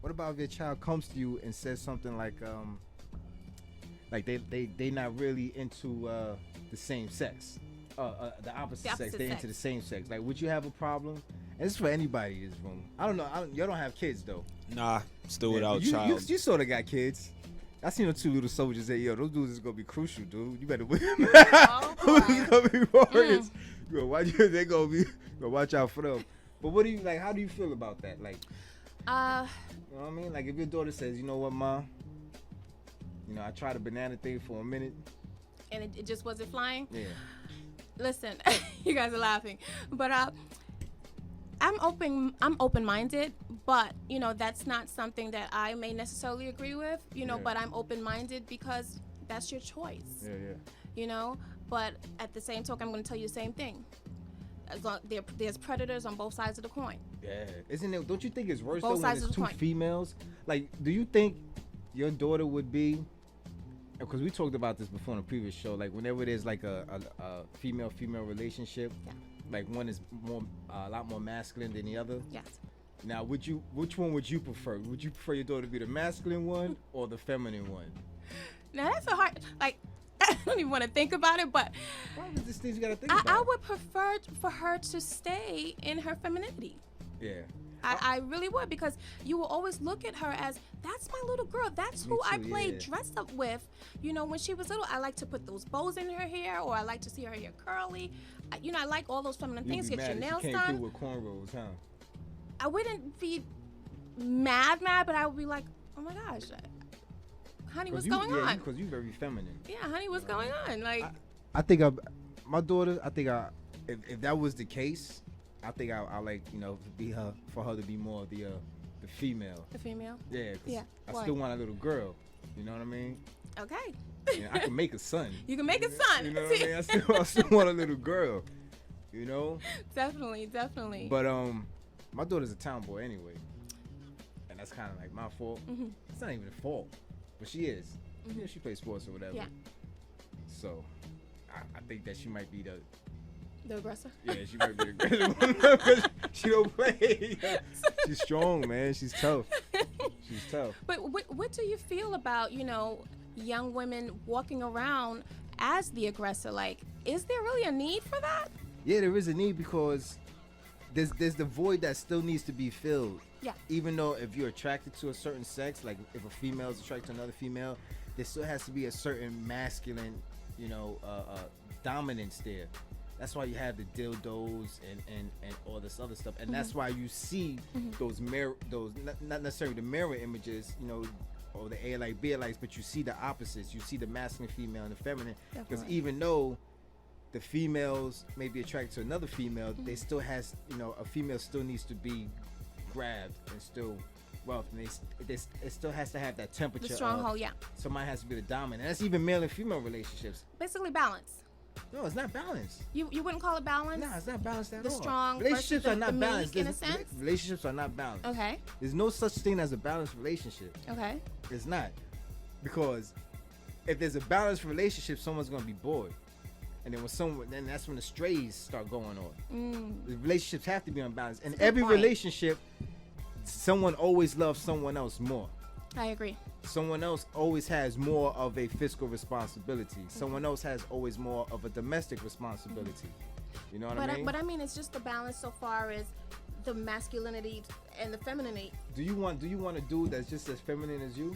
What about if your child comes to you and says something like they not really into the same sex, the opposite sex. They into the same sex. Like, would you have a problem? And it's for anybody in this room. I don't know. Y'all don't have kids though. Nah, still without child. You sort of got kids. I seen the two little soldiers say, yo, those dudes is gonna be crucial, dude. You better who's gonna be warriors. They gonna watch out for them. But what do you like? How do you feel about that? Like, you know what I mean? Like, if your daughter says, you know what, Mom? You know, I tried a banana thing for a minute, and it just wasn't flying. Yeah. Listen, you guys are laughing, but I'm open-minded, but you know that's not something that I may necessarily agree with. You know, but I'm open-minded because that's your choice. Yeah. You know, but at the same token, I'm going to tell you the same thing. As long there's predators on both sides of the coin. Yeah, isn't it? Don't you think it's worse both though when it's two females? Like, do you think your daughter would be? Because we talked about this before in a previous show. Like, whenever there's like a female relationship, like one is a lot more masculine than the other. Yes. Now, which one would you prefer? Would you prefer your daughter to be the masculine one or the feminine one? Now that's a hard. Like, I don't even want to think about it, but why is this things you gotta think about? I would prefer for her to stay in her femininity. Yeah. I really would, because you will always look at her as, that's my little girl. That's who I played dress up with. You know, when she was little, I like to put those bows in her hair, or I like to see her hair curly. You know, I like all those feminine things. Get your nails done. You came through with cornrows, huh? I wouldn't be mad, but I would be like, oh my gosh, honey, what's going on? Because you're very feminine. Yeah, honey, what's going on? Like, I think my daughter. I think if that was the case, I think I like, you know, for her to be more of the female. The female. Yeah. Yeah. I still want a little girl. You know what I mean? Okay. Yeah, I can make a son. You can make a son. You know what I mean? I still want a little girl. You know? Definitely. But my daughter's a town boy anyway, and that's kind of like my fault. Mm-hmm. It's not even a fault, but she is. Mm-hmm. Yeah, she plays sports or whatever. Yeah. So, I think that she might be the aggressor? Yeah, she might be the aggressor. She don't play. She's strong, man. She's tough. But what do you feel about, you know, young women walking around as the aggressor? Like, is there really a need for that? Yeah, there is a need, because there's the void that still needs to be filled. Yeah. Even though if you're attracted to a certain sex, like if a female is attracted to another female, there still has to be a certain masculine, you know, dominance there. That's why you have the dildos and all this other stuff, and that's why you see those not necessarily the mirror images, you know, or the A light, B lights, but you see the opposites. You see the masculine female and the feminine, because even though the females may be attracted to another female, they still has, you know, a female still needs to be grabbed and still rough, and it still has to have that temperature. The stronghold, yeah. Somebody has to be the dominant. And that's even male and female relationships. Basically balance. No, it's not balanced. You wouldn't call it balance? No, it's not balanced at all. The strong relationships are not balanced. In a sense? Relationships are not balanced. Okay. There's no such thing as a balanced relationship. Okay. It's not. Because if there's a balanced relationship, someone's gonna be bored. And then that's when the strays start going on. The relationships have to be unbalanced. In every relationship, someone always loves someone else more. I agree. Someone else always has more of a fiscal responsibility. Someone else has always more of a domestic responsibility. You know what I mean? But I mean, it's just the balance so far as the masculinity and the femininity. Do you want a dude that's just as feminine as you?